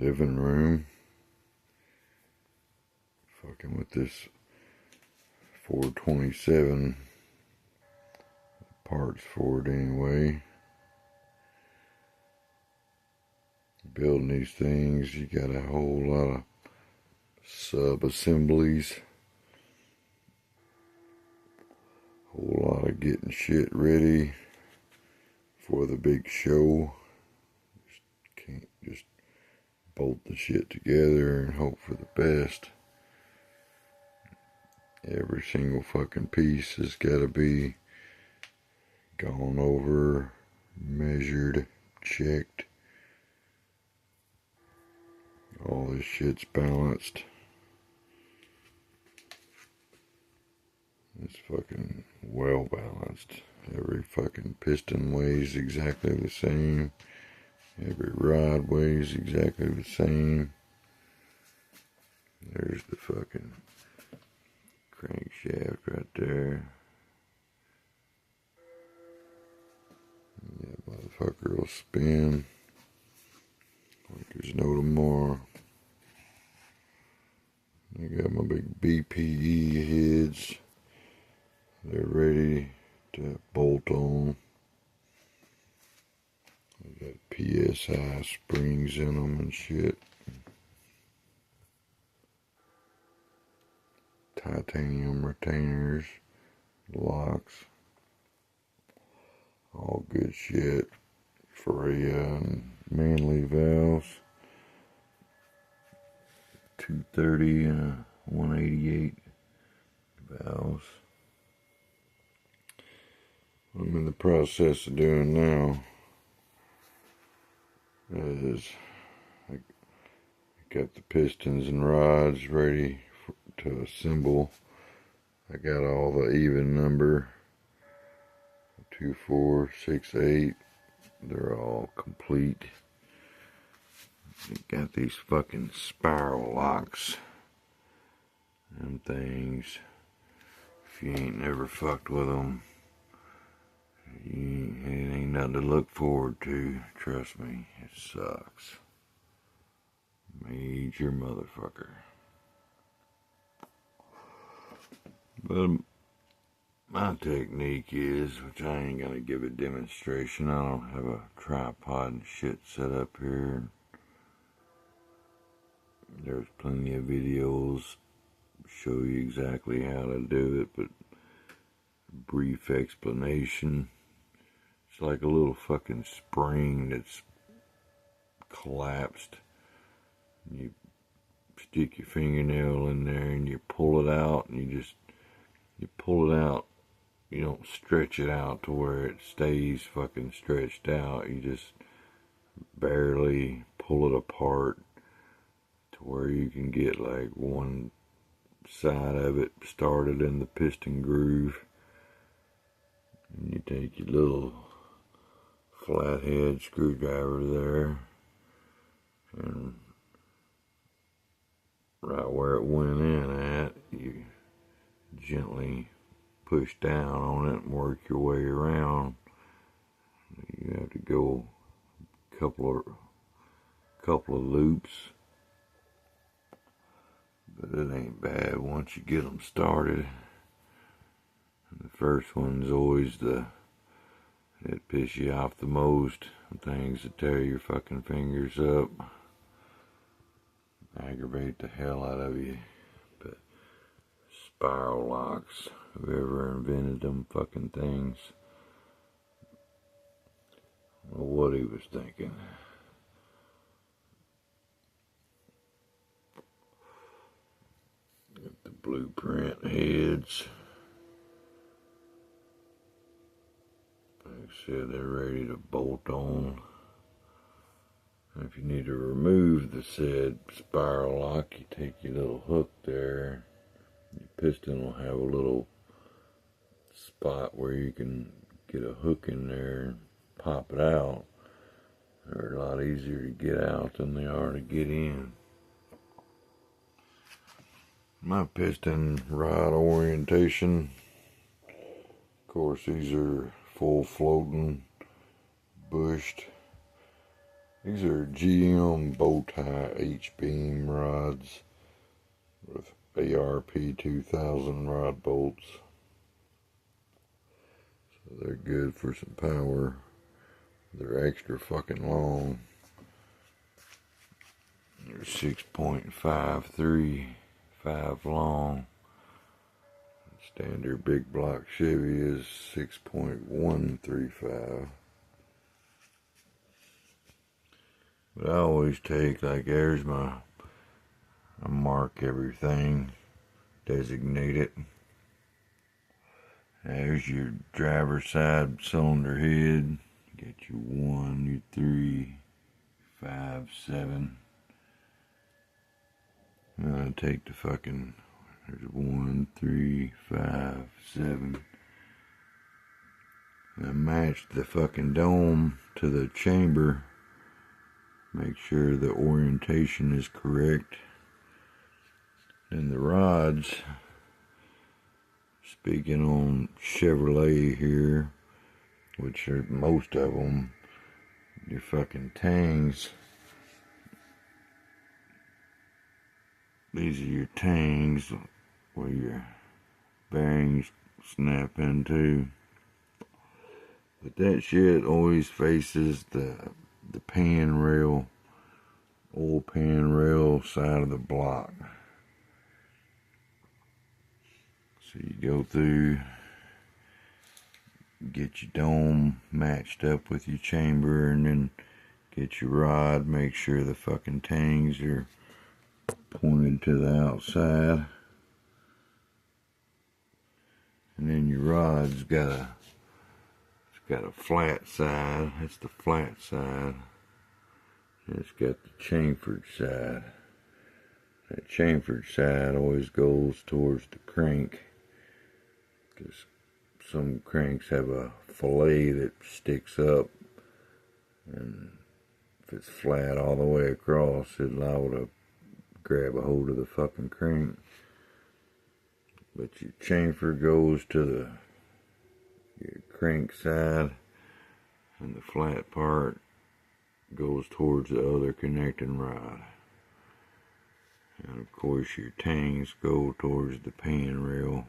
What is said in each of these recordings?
living room. Fucking with this 427 parts for it anyway. Building these things, you got a whole lot of sub-assemblies. Whole lot of getting shit ready for the big show. Can't just bolt the shit together and hope for the best. Every single fucking piece has got to be gone over, measured, checked. All this shit's balanced. It's fucking well balanced. Every fucking piston weighs exactly the same. Every rod weighs exactly the same. There's the fucking crankshaft right there. That motherfucker will spin like there's no tomorrow. I got my big BPE heads. They're ready to bolt on. I got PSI springs in them and shit. Titanium retainers, locks. All good shit. Freya and Manley valves. 230 and 188 valves. What I'm in the process of doing now is I got the pistons and rods ready to assemble. I got all the even number 2, 4, 6, 8. They're all complete. I got these fucking Spirolocks and things. If you ain't never fucked with them, it ain't nothing to look forward to. Trust me, it sucks. Major motherfucker. But my technique is, which I ain't gonna give a demonstration. I don't have a tripod and shit set up here. There's plenty of videos show you exactly how to do it, but brief explanation. It's like a little fucking spring that's collapsed. You stick your fingernail in there and you pull it out, and you pull it out. You don't stretch it out to where it stays fucking stretched out. You just barely pull it apart to where you can get like one side of it started in the piston groove. And you take your little flathead screwdriver there, and right where it went in at, you gently push down on it and work your way around. You have to go a couple of loops, but it ain't bad once you get them started. And the first one's always it piss you off the most. Things that tear your fucking fingers up, aggravate the hell out of you. But Spirolocks, whoever invented them fucking things, I don't know what he was thinking. Got the blueprint heads. Like I said, they're ready to bolt on. And if you need to remove the said Spirolock, you take your little hook there. Your piston will have a little spot where you can get a hook in there and pop it out. They're a lot easier to get out than they are to get in. My piston rod orientation, of course, these are full floating, bushed. These are GM Bowtie H-beam rods with ARP 2000 rod bolts. So they're good for some power. They're extra fucking long. They're 6.535 long. Standard big block Chevy is 6.135. But I always take, like, there's I mark everything, designate it. There's your driver's side cylinder head. Get your 1, your 3, 5, 7. I'm gonna take the fucking, there's 1, 3, 5, 7. And I match the fucking dome to the chamber. Make sure the orientation is correct. And the rods, speaking on Chevrolet here, which are most of them, your fucking tangs. These are your tangs where your bearings snap into. But that shit always faces the pan rail, old pan rail side of the block. So you go through, get your dome matched up with your chamber, and then get your rod, make sure the fucking tangs are pointed to the outside. And then your rod's got a flat side. That's the flat side. And it's got the chamfered side. That chamfered side always goes towards the crank, because some cranks have a fillet that sticks up, and if it's flat all the way across, it's liable to grab a hold of the fucking crank. But your chamfer goes to your crank side, and the flat part goes towards the other connecting rod. And of course your tangs go towards the pan rail.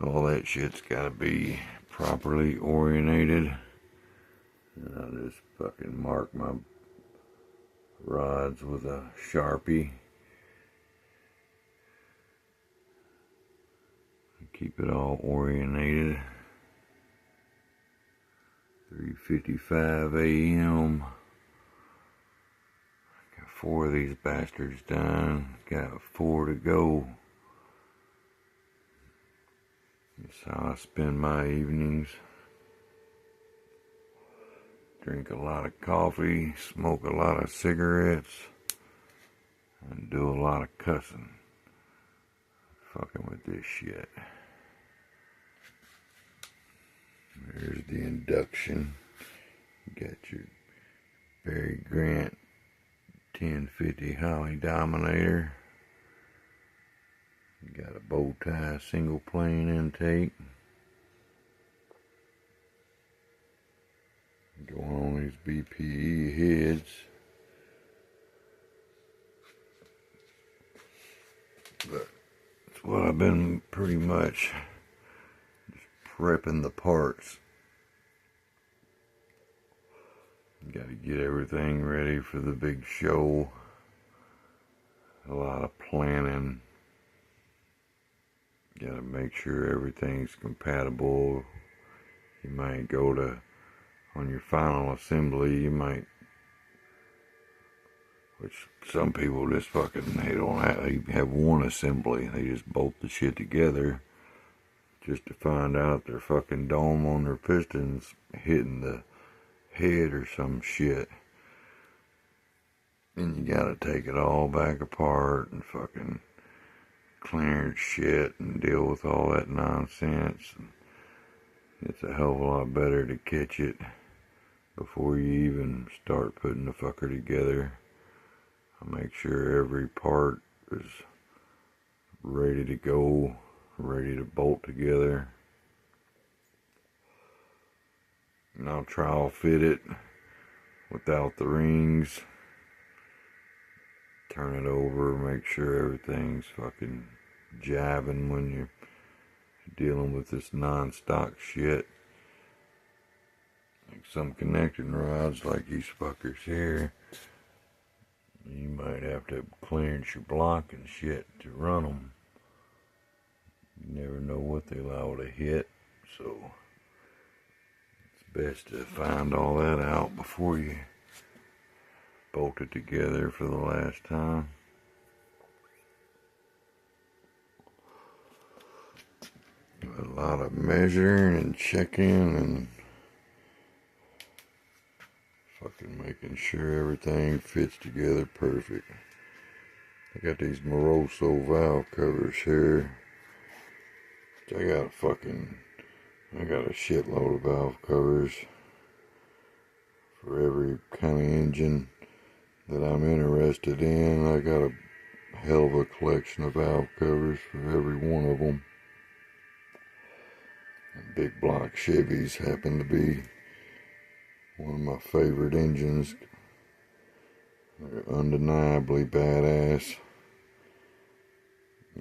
All that shit's gotta be properly orientated. And I'll just fucking mark my rods with a Sharpie. Keep it all orientated. 3:55 a.m. Got 4 of these bastards done. Got 4 to go. That's how I spend my evenings. Drink a lot of coffee, smoke a lot of cigarettes, and do a lot of cussing. Fucking with this shit. There's the induction. You got your Barry Grant 1050 Holly Dominator. You got a Bowtie single plane intake. Going on these BPE heads. But that's what I've been pretty much just prepping the parts. Got to get everything ready for the big show. A lot of planning. Got to make sure everything's compatible. You might go to, on your final assembly, you might, which some people just fucking, they have one assembly. They just bolt the shit together just to find out their fucking dome on their pistons hitting the head or some shit. And you gotta take it all back apart and fucking clearance shit and deal with all that nonsense. It's a hell of a lot better to catch it before you even start putting the fucker together. I make sure every part is ready to go, ready to bolt together. And I'll trial fit it without the rings. Turn it over, make sure everything's fucking jiving when you're dealing with this non-stock shit. Like some connecting rods like these fuckers here, you might have to clearance your block and shit to run them. You never know what they're liable to hit, so it's best to find all that out before you bolt it together for the last time. A lot of measuring and checking and fucking making sure everything fits together perfect. I got these Moroso valve covers here. I got a shitload of valve covers for every kind of engine that I'm interested in. I got a hell of a collection of valve covers for every one of them. And Bigblock Chevys happen to be one of my favorite engines. They're undeniably badass.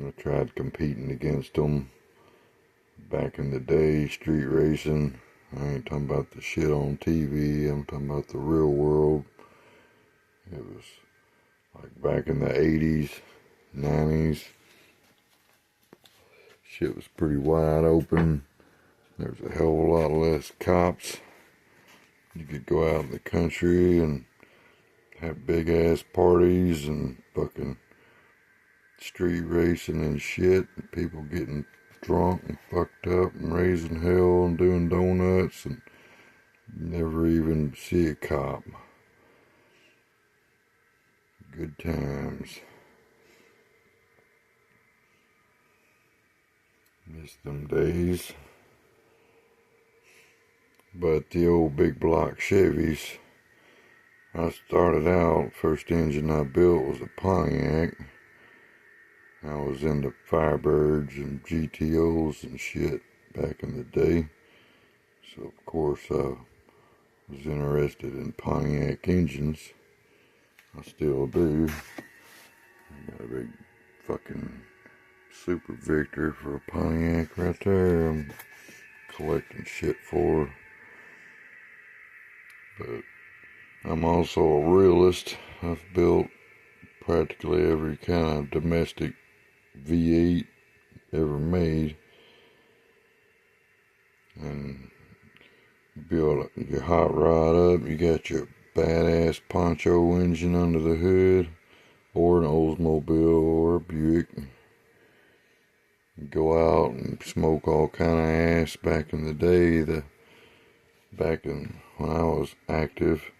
I tried competing against them back in the day, street racing. I ain't talking about the shit on TV, I'm talking about the real world. It was like back in the 80s, 90s. Shit was pretty wide open. There was a hell of a lot less cops. You could go out in the country and have big ass parties and fucking street racing and shit. And people getting drunk and fucked up and raising hell and doing donuts and never even see a cop. Good times. Miss them days. But the old Bigblock Chevys, I started out, first engine I built was a Pontiac. I was into Firebirds and GTOs and shit back in the day. So of course I was interested in Pontiac engines. I still do. I got a big fucking Super Victor for a Pontiac right there I'm collecting shit for. But I'm also a realist. I've built practically every kind of domestic V8 ever made. And you build your hot rod up, you got your badass poncho engine under the hood, or an Oldsmobile or a Buick. You go out and smoke all kind of ass back in the day. Back in when I was active,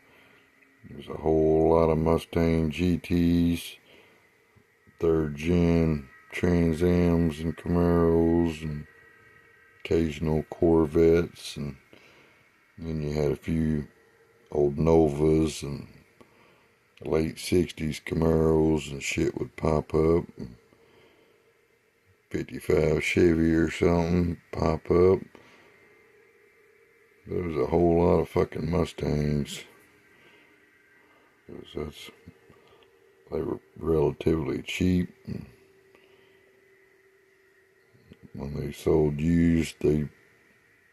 there was a whole lot of Mustang GTs, third gen Trans Ams and Camaros, and occasional Corvettes, and then you had a few old Novas and late 60s Camaros and shit would pop up. 55 Chevy or something pop up. There was a whole lot of fucking Mustangs. They were relatively cheap. When they sold used,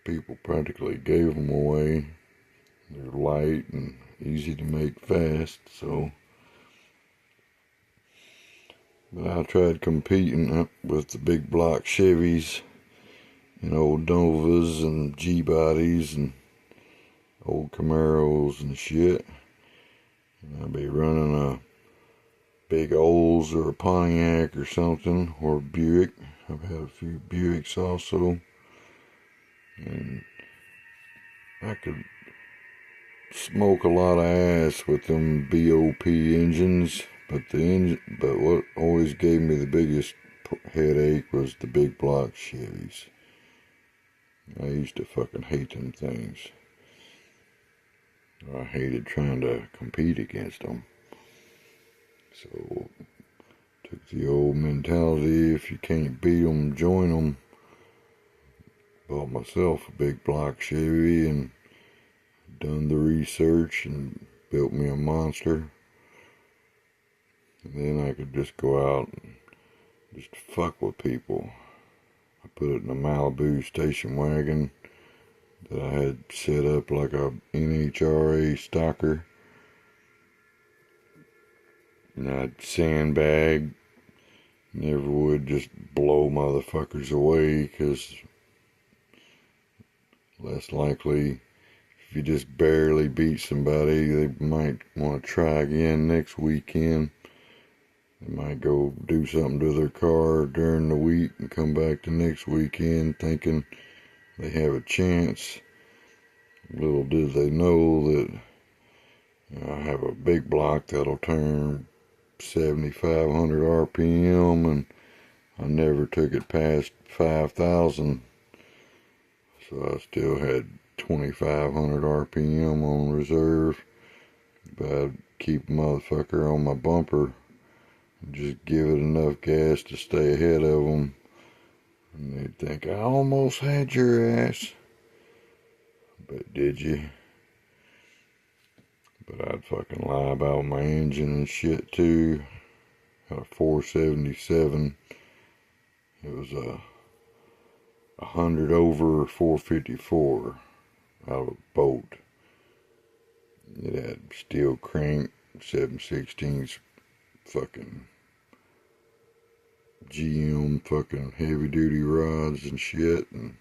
people practically gave them away. They're light and easy to make fast, so. But I tried competing with the Bigblock Chevys and old Novas and G-bodies and old Camaros and shit. And I'd be running a big Olds or a Pontiac or something, or a Buick. I've had a few Buicks also. And I could smoke a lot of ass with them BOP engines, but what always gave me the biggest headache was the Bigblock Chevys. I used to fucking hate them things. I hated trying to compete against them. So, took the old mentality, if you can't beat them, join them. Bought myself a Bigblock Chevy and done the research and built me a monster. And then I could just go out and just fuck with people. I put it in a Malibu station wagon that I had set up like a NHRA stalker. And I'd sandbag. Never would just blow motherfuckers away, because less likely, if you just barely beat somebody, they might want to try again next weekend. They might go do something to their car during the week and come back the next weekend thinking they have a chance. Little do they know that I have a big block that'll turn 7,500 RPM, and I never took it past 5,000. So I still had 2,500 RPM on reserve. But I'd keep a motherfucker on my bumper and just give it enough gas to stay ahead of them. And they'd think, I almost had your ass. But did you? But I'd fucking lie about my engine and shit too. Had a 477. It was a 100 over 454 out of a boat. It had steel crank, 7/16 fucking GM fucking heavy duty rods and shit, and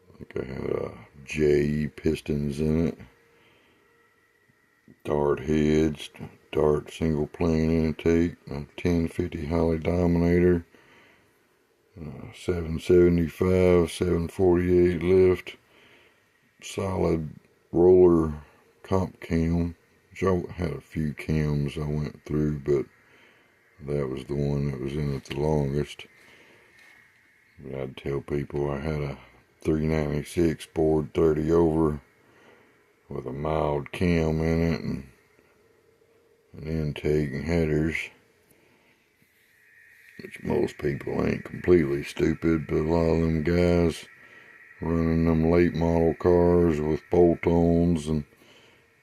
I think I had JE pistons in it, dart heads, dart single plane intake, a 1050 Holly Dominator, 775, 748 lift, solid roller comp cam, which I had a few cams I went through, but that was the one that was in it the longest. But I'd tell people I had a 396 board 30 over with a mild cam in it and an intake and headers, which most people ain't completely stupid, but a lot of them guys running them late model cars with bolt-ons and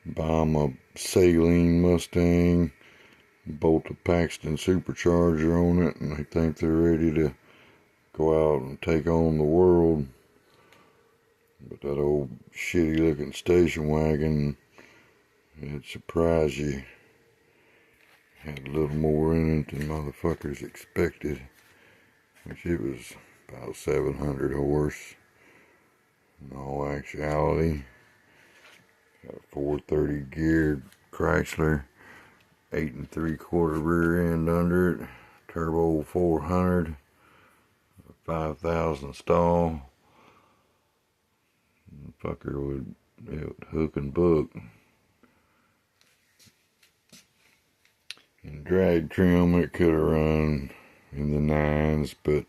buy them a Saline Mustang, bolt a Paxton supercharger on it, and they think they're ready to go out and take on the world. But that old shitty looking station wagon, it'd surprise you. Had a little more in it than motherfuckers expected, which it was about 700 horse in all actuality. Got a 430 geared Chrysler, 8 3/4 rear end under it, turbo 400, 5,000 stall. The fucker would hook and book. In drag trim, it could have run in the 9s, but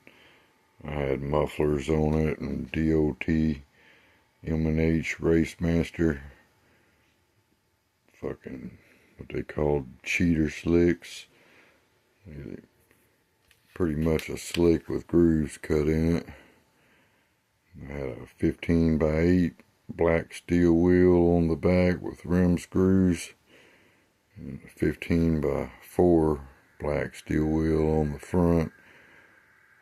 I had mufflers on it and DOT M&H Racemaster, fucking what they called cheater slicks. Pretty much a slick with grooves cut in it. I had a 15x8 black steel wheel on the back with rim screws, and a 15x4 black steel wheel on the front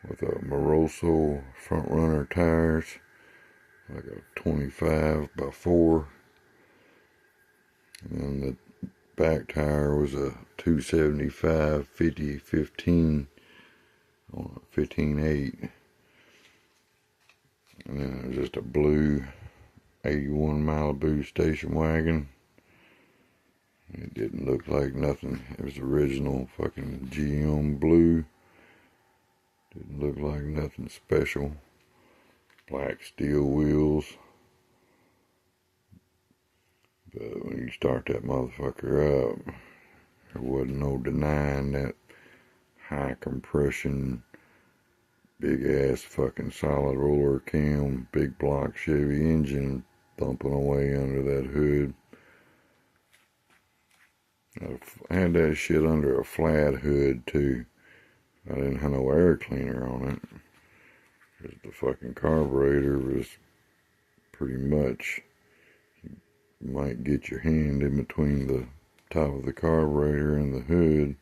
with a Moroso front runner tires, like a 25x4. And then the back tire was a 275 50/15 on a 15.8. And then it was just a blue 81 Malibu station wagon. It didn't look like nothing. It was original fucking GM blue. Didn't look like nothing special. Black steel wheels. But when you start that motherfucker up, there wasn't no denying that high compression, big ass fucking solid roller cam, big block Chevy engine thumping away under that hood. I had that shit under a flat hood too. I didn't have no air cleaner on it, because the fucking carburetor was pretty much, You might get your hand in between the top of the carburetor and the hood.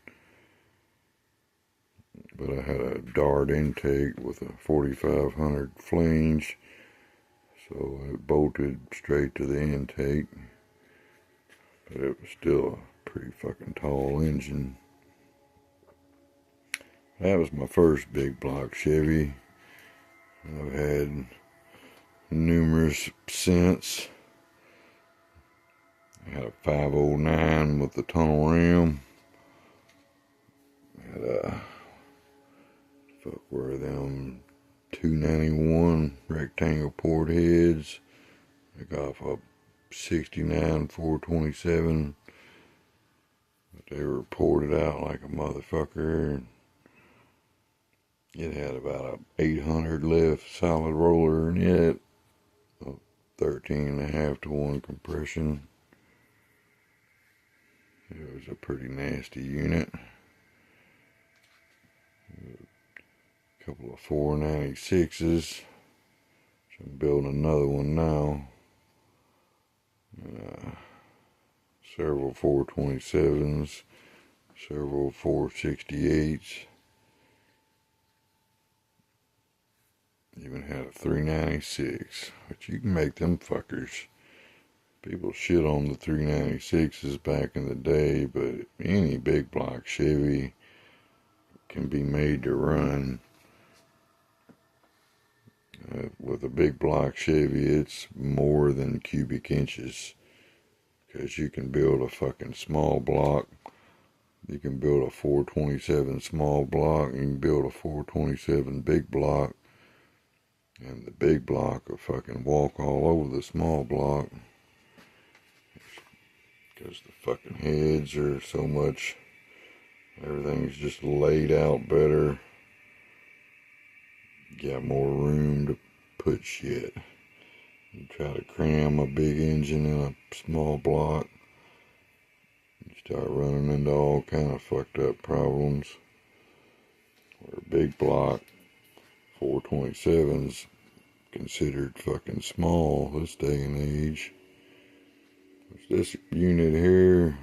But I had a dart intake with a 4500 flange, so it bolted straight to the intake. But it was still a pretty fucking tall engine. That was my first big block Chevy. I've had numerous since. I had a 509 with the tunnel rim. I had a, fuck, were them 291 rectangle port heads. I got off a 69 427. But they were ported out like a motherfucker. It had about a 800 lift solid roller in it. 13.5 to 1 compression. It was a pretty nasty unit. A couple of 496s. I'm building another one now. Several 427s. Several 468s. Even had a 396. But you can make them fuckers. People shit on the 396s back in the day, but any big block Chevy can be made to run. With a big block Chevy, it's more than cubic inches. Because you can build a fucking small block. You can build a 427 small block. You can build a 427 big block. And the big block will fucking walk all over the small block. Because the fucking heads are so much, everything's just laid out better. You got more room to put shit. You try to cram a big engine in a small block, you start running into all kind of fucked up problems. Where a big block 427's considered fucking small this day and age. This unit here,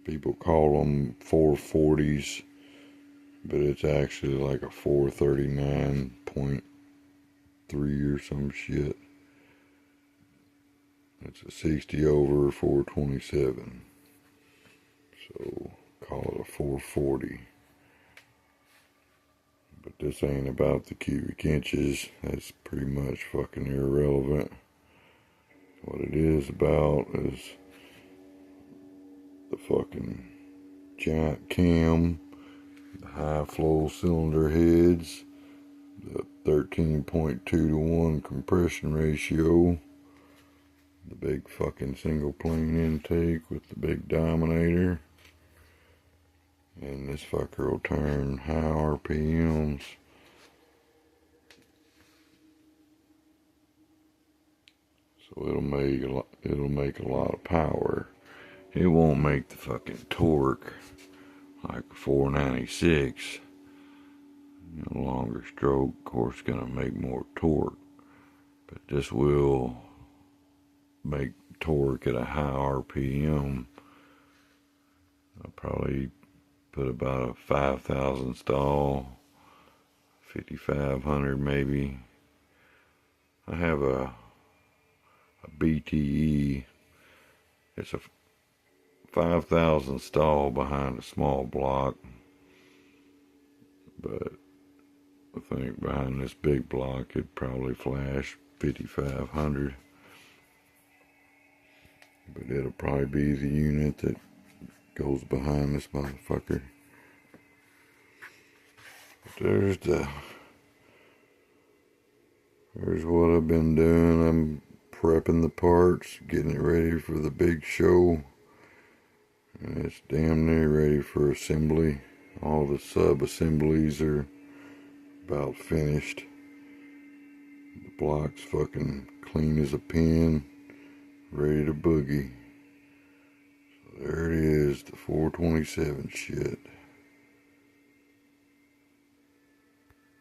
people call them 440s, but it's actually like a 439.3 or some shit. It's a 60 over 427, so call it a 440. But this ain't about the cubic inches. That's pretty much fucking irrelevant. What it is about is the fucking giant cam, the high flow cylinder heads, the 13.2 to 1 compression ratio, the big fucking single plane intake with the big Dominator, and this fucker will turn high RPMs. So it'll make a lot of power. It won't make the fucking torque like a 496. Longer stroke, of course, gonna make more torque. But this will make torque at a high RPM. I'll probably put about a 5,000 stall, 5,500 maybe. I have a BTE. It's a 5,000 stall behind a small block, but I think behind this big block it'd probably flash 5,500. But it'll probably be the unit that goes behind this motherfucker. But there's what I've been doing. I'm prepping the parts, getting it ready for the big show, and it's damn near ready for assembly. All the sub assemblies are about finished. The block's fucking clean as a pin, ready to boogie. So there it is, the 427 shit.